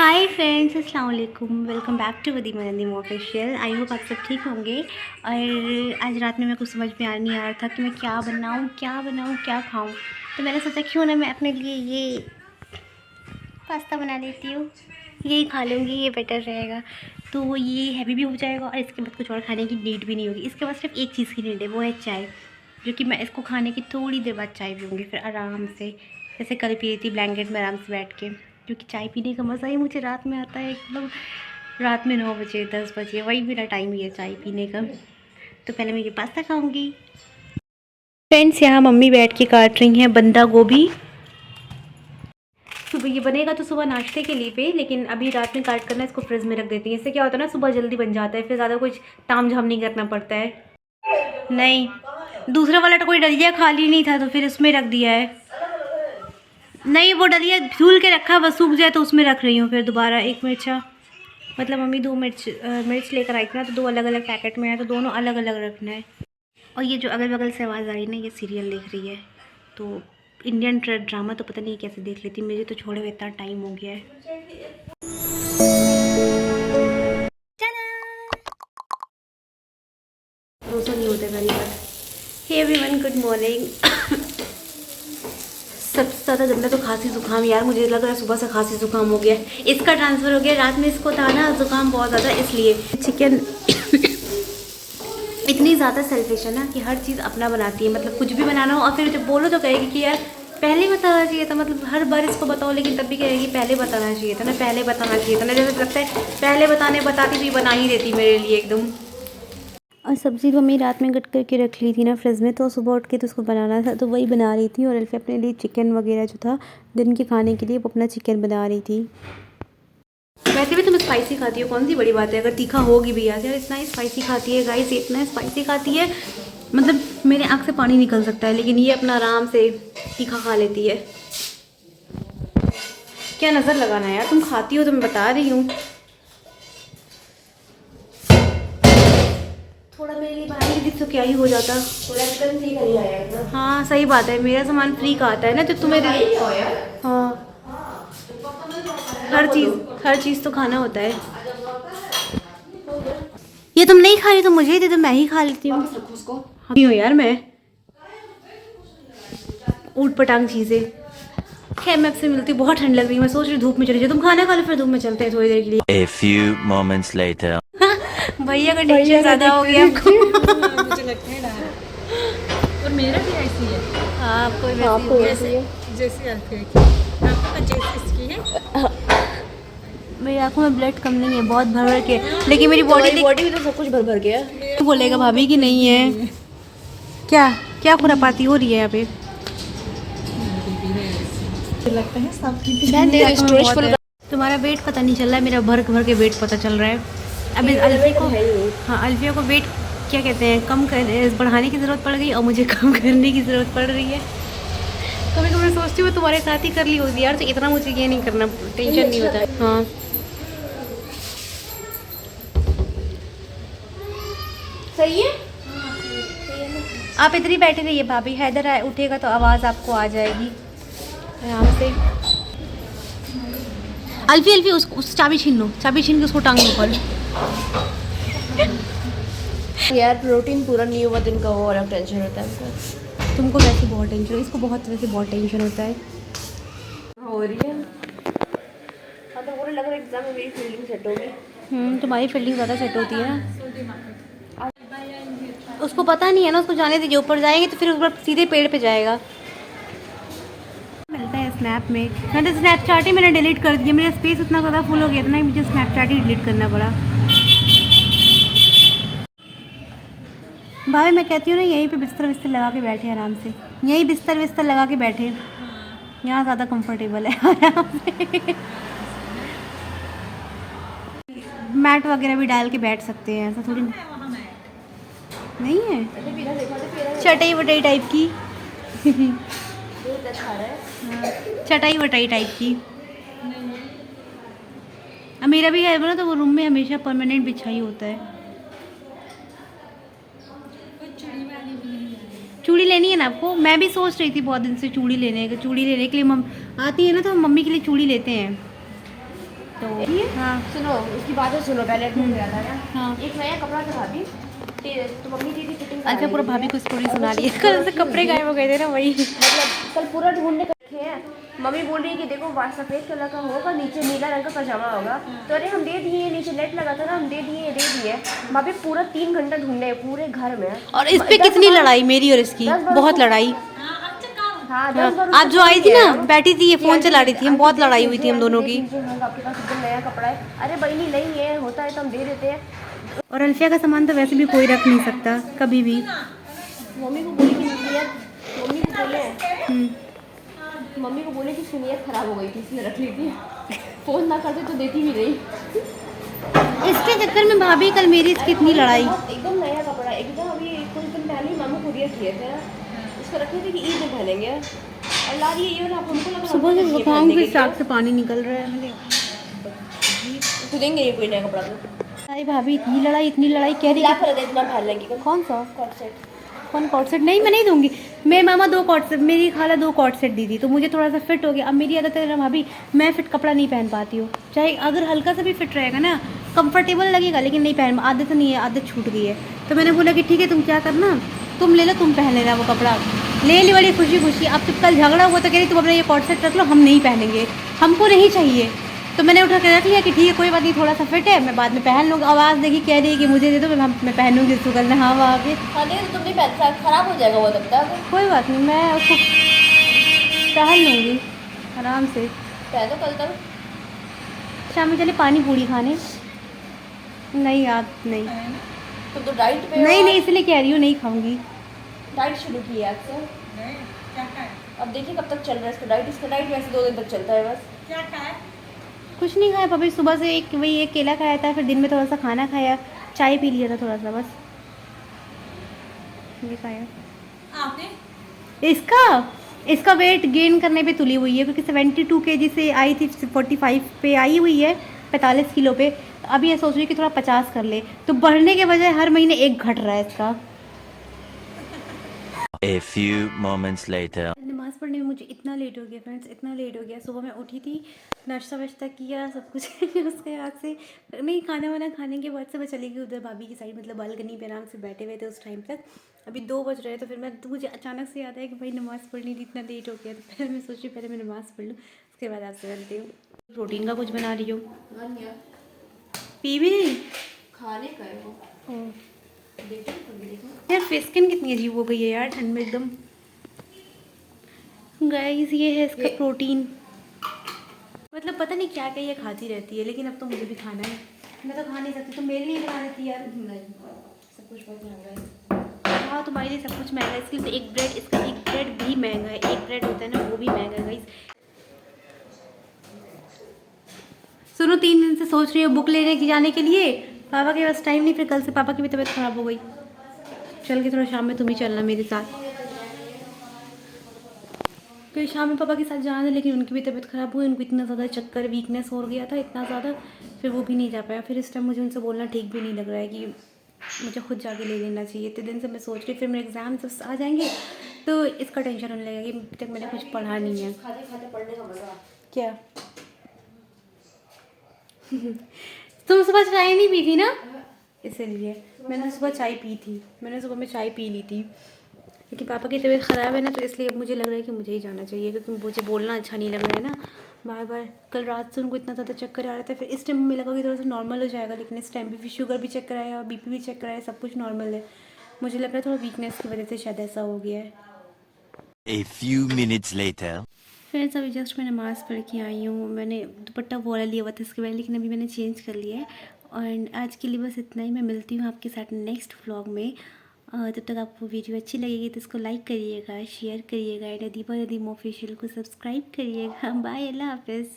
हाय friends, अस्सलाम वालेकुम। Welcome back to Wadeema Nadeem official. I hope आप सब ठीक होंगे। और आज रात में मेरे को समझ में नहीं आ रहा था कि मैं क्या बनाऊँ क्या खाऊँ। तो मैंने सोचा क्यों ना मैं अपने लिए ये पास्ता बना लेती हूँ, यही खा लूँगी, ये बेटर रहेगा। तो ये हैवी भी हो जाएगा और इसके बाद कुछ और खाने की नीड भी नहीं होगी। इसके बाद सिर्फ एक चीज़ की नीड है, वो है चाय, जो कि मैं इसको खाने की थोड़ी देर बाद चाय पीऊँगी फिर आराम से, जैसे कल पी रही थी ब्लैंकेट में आराम से बैठ के। क्योंकि चाय पीने का मज़ा ही मुझे रात में आता है, मतलब रात में 9 बजे 10 बजे वही मेरा टाइम ही है चाय पीने का। तो पहले मैं ये पास्ता खाऊंगी। फ्रेंड्स, यहाँ मम्मी बैठ के काट रही हैं बंदा गोभी। सुबह ये बनेगा तो सुबह नाश्ते के लिए पे, लेकिन अभी रात में काट कर ना इसको फ्रिज में रख देती है। इससे क्या होता है ना, सुबह जल्दी बन जाता है, फिर ज़्यादा कुछ ताम झाम नहीं करना पड़ता है। नहीं, दूसरा वाला तो कोई डलिया खाली नहीं था तो फिर उसमें रख दिया है। नहीं, वो डलिया धुल के रखा, बस सूख जाए तो उसमें रख रही हूँ फिर दोबारा। एक मिर्चा, मतलब मम्मी 2 मिर्च लेकर आई थी ना, तो 2 अलग अलग पैकेट में है, तो दोनों अलग अलग रखना है। और ये जो अगल बगल से आवाज़ आ रही है ना, ये सीरियल देख रही है। तो इंडियन ड्रामा तो पता नहीं कैसे देख लेती, मुझे तो छोड़े हुए इतना टाइम हो गया है। भरोसा नहीं होता पहली बार। Hey everyone, good morning. सबसे ज़्यादा गंदा तो खांसी ज़ुकाम यार, मुझे लग रहा है सुबह से खांसी ज़ुकाम हो गया। इसका ट्रांसफ़र हो गया, रात में इसको था ना ज़ुकाम बहुत ज़्यादा, इसलिए चिकन इतनी ज़्यादा सेल्फिश है ना कि हर चीज़ अपना बनाती है। मतलब कुछ भी बनाना हो और फिर जब बोलो तो कहेगी कि यार पहले बताना चाहिए था। मतलब हर बार इसको बताओ लेकिन तब भी कहेगी पहले बताना चाहिए था ना, पहले बताना चाहिए था ना। जैसे लगता है पहले बताती भी बना ही देती मेरे लिए एकदम। और सब्ज़ी मम्मी रात में कट करके रख ली थी ना फ्रिज में, तो सुबह उठ के तो उसको बनाना था, तो वही बना रही थी। और अल्फी अपने लिए चिकन वगैरह जो था दिन के खाने के लिए, वो अपना चिकन बना रही थी। वैसे भी तुम स्पाइसी खाती हो, कौन सी बड़ी बात है अगर तीखा होगी भी। यार इतना स्पाइसी खाती है गाइस, इतना स्पाइसी खाती है, मतलब मेरे आँख से पानी निकल सकता है। लेकिन ये अपना आराम से तीखा खा लेती है। क्या नज़र लगाना है यार, तुम खाती हो तो मैं बता रही हूँ। थोड़ा मेरे लिए बनाने की तो क्या ही हो जाता, थोड़ा एकदम फ्री का ही आया। हाँ सही बात है, मेरा सामान फ्री का आता है ना, तो तुम्हें हाँ हर चीज़ तो खाना होता है। ये तुम नहीं खा रही तो मुझे दे दो, मैं ही खा लेती हूँ। नहीं हो यार, मैं ऊट पटांग चीज़ें। खैर मैं आपसे मिलती हूँ, बहुत ठंड लग रही है, मैं सोच रही धूप में चली जाओ, तुम खाना खा लो फिर धूप में चलते हैं थोड़ी देर के लिए। A few moments later. भैया का टेंशन ज़्यादा हो गया आपको। मुझे लगता है ना, और मेरा भी ऐसी है। हाँ आपको वैसे जैसे अल्फिया की, आपका जैसे इसकी है। मेरी आंखों में ब्लड कम नहीं है, बहुत भर भर के, लेकिन मेरी बॉडी में तो सब कुछ भर भर गया है। बोलेगा भाभी कि नहीं है। क्या क्या खुरापाती हो रही है यहाँ पे। लगता है सब तुम्हारा वेट पता नहीं चल रहा है, मेरा भर भर के वेट पता चल रहा है। अभी अल्फी को, हाँ अल्फिया को वेट क्या कहते हैं, कम कर बढ़ाने की ज़रूरत पड़ गई और मुझे कम करने की ज़रूरत पड़ रही है। कभी कभी मैं सोचती हूँ तुम्हारे साथ ही कर ली होती यार, तो इतना मुझे ये नहीं करना, टेंशन नहीं होता है। हाँ सही है। आप इधर ही बैठे रहिए, भाभी हैदर उठेगा तो आवाज़ आपको आ जाएगी आराम से। अल्फी अल्फी उस चाबी छीन लो, चाबी छीन के उसको टांग लो ऊपर। यार प्रोटीन पूरा नहीं हुआ दिन का, वो अलग टेंशन होता है हमको। तुमको वैसे बहुत टेंशन, इसको वैसे बहुत टेंशन होता है। हो रही है। हाँ तो पूरा लग रहा है एग्जाम में मेरी फील्डिंग सेट होगी। तुम्हारी फील्डिंग ज़्यादा सेट होती है ना। उसको पता नहीं है ना, उसको जाने दीजिए, ऊपर जाएंगे तो फिर ऊपर सीधे पेड़ पे जाएगा। मिलता है स्नैप में, मैं तो स्नैपचैट ही मैंने डिलीट कर दिया, मेरा स्पेस इतना ज़्यादा फुल हो गया था ना, मुझे स्नैपचैट ही डिलीट करना पड़ा। भाभी मैं कहती हूँ ना, यहीं पे बिस्तर लगा के बैठे आराम से, यहीं बिस्तर लगा के बैठे, यहाँ ज़्यादा कंफर्टेबल है आराम से। मैट वगैरह भी डाल के बैठ सकते हैं, ऐसा थोड़ी नहीं है। चटाई वटाई टाइप की। चटाई वटाई टाइप की। अब मेरा भी है ना, तो वो रूम में हमेशा परमानेंट बिछा ही होता है। चूड़ी लेनी है ना आपको, मैं भी सोच रही थी बहुत दिन से चूड़ी लेने के लिए। आती है ना तो हम मम्मी के लिए चूड़ी लेते हैं। तो ये? हाँ सुनो उसकी बातें सुनो पहले ढूंढ रहा था ना। हाँ। एक नया कपड़ा था भाभी, तो मम्मी दीदी फिटिंग अच्छा पूरा भाभी को स्टोरी सुना रही है। कल से कपड़े गायब हो गए थे ना वही। मतलब कल पूरा ढूंढने का रखे हैं। मम्मी बोल रही है कि देखो सफेद कलर का होगा, नीचे नीला रंग का पजामा होगा। तो अरे हम दे दिए, नीचे नेट लगा था ना, हम दे दिए। भाभी पूरा 3 घंटा ढूंढे पूरे घर में। और इस पे कितनी लड़ाई मेरी और इसकी, 10 बार बहुत उसको- लड़ाई। हाँ, 10 हाँ, बार आप उसको जो आई फोन थी किया ना, है। बैठी थी, ये कि फोन आंटी चला रही थी, हम बहुत देख लड़ाई हुई थी लीजिए, हम दोनों आंटी की। देख लीजिए, हाँ, आपके पास एकदम नया कपड़ा है। अरे बहनी नहीं है, होता है तो हम दे देते हैं। और अल्फिया का सामान तो वैसे भी कोई रख नहीं सकता कभी भी। मम्मी को बोली कि सुनियत, मम्मी को बोले हम्म। मम्मी को बोले कि सुनियत खराब हो गई थी इसलिए रख ली थी। फोन ना करते तो देती भी नहीं। इसके चक्कर में भाभी कल मेरी इसकी इतनी लड़ाई। एकदम नया कपड़ा, एकदम अभी कुछ दिन पहले ही मामू कुरियर किए थे। इसको रखे थे कि ईद में पहनेंगे, और ला दिए ये वाला। हमको लगा सुबह से जुकाम के साथ से पानी निकल रहा है मेरे। तो देंगे ये कोई नया कपड़ा तो। अरे भाभी इतनी लड़ाई कह रही क्या है। कर दे इतना पहन लेंगी कौन सा कॉर्ड सेट। कौन कॉर्ड सेट? नहीं मैं नहीं दूंगी। मेरे मामा 2 कॉर्ड सेट, मेरी खाला 2 कॉर्ड सेट दी थी, तो मुझे थोड़ा सा फिट हो गया। अब मेरी आदत है ना भाभी, मैं फिट कपड़ा नहीं पहन पाती हूँ, चाहे अगर हल्का सा भी फिट रहेगा ना, कंफर्टेबल लगेगा, लेकिन नहीं पहन, आदत नहीं है, आदत छूट गई है। तो मैंने बोला कि ठीक है तुम क्या करना, तुम ले लो, तुम पहन लेना वो कपड़ा। ले ली बड़ी खुशी। अब जब कल झगड़ा हुआ तो कह रही तुम अपना ये कॉर्ड सेट रख लो, हम नहीं पहनेंगे, हमको नहीं चाहिए। तो मैंने उठा के रख लिया कि ठीक है कोई बात नहीं, थोड़ा सा फिट है, मैं बाद में पहन लूँगा। आवाज़ देखी, कह रही है कि मुझे दे दो, मैं पहनूंगी इसको कल नहा वहा के। हाँ नहीं तो तुम नहीं पहन सकते, खराब हो जाएगा वो तब तक। कोई बात नहीं, मैं उसको पहन लूँगी आराम से। पहन दो कल तक। शाम में चले पानी पूरी खाने। नहीं आप नहीं तुम तो डाइट पे हो। नहीं इसलिए कह रही हूँ, नहीं खाऊंगी। डाइट शुरू की है आपसे। अब देखिए कब तक चल रहा है इसका डाइट। इसका डाइट वैसे 2 दिन तक चलता है बस। कुछ नहीं खाया पापा, सुबह से एक केला खाया था, फिर दिन में थोड़ा सा खाना खाया, चाय पी लिया था थोड़ा सा, बस ये खाया। इसका वेट गेन करने पे तुली हुई है, क्योंकि 72 kg से आई थी 45 पे आई हुई है, 45 किलो पे। अभी ये सोच रही है कि थोड़ा 50 कर ले, तो बढ़ने के बजाय हर महीने 1 घट रहा है इसका। A few moments later. नमाज़ पढ़ने में मुझे इतना लेट हो गया फ्रेंड्स, इतना लेट हो गया। सुबह मैं उठी थी, नाश्ता वाश्ता किया, सब कुछ उसके बाद से नहीं, खाना वाना खाने के बाद से मैं चली गई उधर भाभी की साइड, मतलब बालकनी पे आराम से बैठे हुए थे उस टाइम तक। अभी 2 बज रहे, तो फिर मुझे अचानक से याद आया कि भाई नमाज़ पढ़नी थी, इतना लेट हो गया। तो पहले मैं सोची पहले मैं नमाज़ पढ़ लूँ, उसके बाद आपसे मिलती हूँ। प्रोटीन का कुछ बना रही हूँ, पी भी नहीं खाने का है वो। ओह। देखो यार फेस स्किन कितनी अजीब हो गई है यार ठंड में एकदम। गाइस ये है इसका प्रोटीन, मतलब पता नहीं क्या क्या ये खाती रहती है, लेकिन अब तो मुझे भी खाना है। मैं तो खा नहीं सकती, तो मेरे लिए बना देती यार। सब कुछ बहुत महंगा है। हाँ तुम्हारे लिए सब कुछ महंगा है, इसके लिए तो इसका एक ब्रेड भी महंगा है, एक ब्रेड होता है ना वो भी महंगा है गाइस। सुनो 3 दिन से सोच रही हूँ बुक लेने की जाने के लिए, पापा के पास टाइम नहीं, फिर कल से पापा की भी तबीयत ख़राब हो गई। चल के थोड़ा शाम में तुम ही चलना मेरे साथ, क्योंकि शाम में पापा के साथ जाना था, लेकिन उनकी भी तबीयत ख़राब हुई, उनको इतना ज़्यादा चक्कर वीकनेस हो गया था, इतना ज़्यादा, फिर वो भी नहीं जा पाया। फिर इस टाइम मुझे उनसे बोलना ठीक भी नहीं लग रहा है कि मुझे खुद जाके ले लेना चाहिए। इतने दिन से मैं सोच रही, फिर मेरे एग्ज़ाम जब आ जाएंगे तो इसका टेंशन होने लगेगा कि अभी तक मैंने कुछ पढ़ा नहीं है। खाते खाते पढ़ने का मजा। क्या तुम सुबह चाय नहीं पी थी ना, इसीलिए मैंने सुबह चाय पी थी, मैंने सुबह में चाय पी ली थी, लेकिन पापा की तबीयत ख़राब है ना, तो इसलिए अब मुझे लग रहा है कि मुझे ही जाना चाहिए, क्योंकि मुझे बोलना अच्छा नहीं लग रहा है ना बार बार। कल रात से उनको इतना ज़्यादा चक्कर आ रहा था, फिर इस टाइम में लगा कि थोड़ा सा नॉर्मल हो जाएगा, लेकिन इस टाइम भी शुगर भी चेक कराया, BP भी चेक कराया, सब कुछ नॉर्मल है। मुझे लग रहा है थोड़ा वीकनेस की वजह से शायद ऐसा हो गया है। A few minutes later. Friends अभी जस्ट मैं नमाज़ पढ़ के आई हूँ। मैंने दुपट्टा वो वाला लिया हुआ था इसके बाद, लेकिन अभी मैंने चेंज कर लिया है। और आज के लिए बस इतना ही, मैं मिलती हूँ आपके साथ नेक्स्ट व्लॉग में। तब तक आपको वीडियो अच्छी लगेगी तो इसको लाइक करिएगा, शेयर करिएगा, एंड दीपा नदीम ऑफिशियल को सब्सक्राइब करिएगा। बाय, अल्लाह हाफिज़।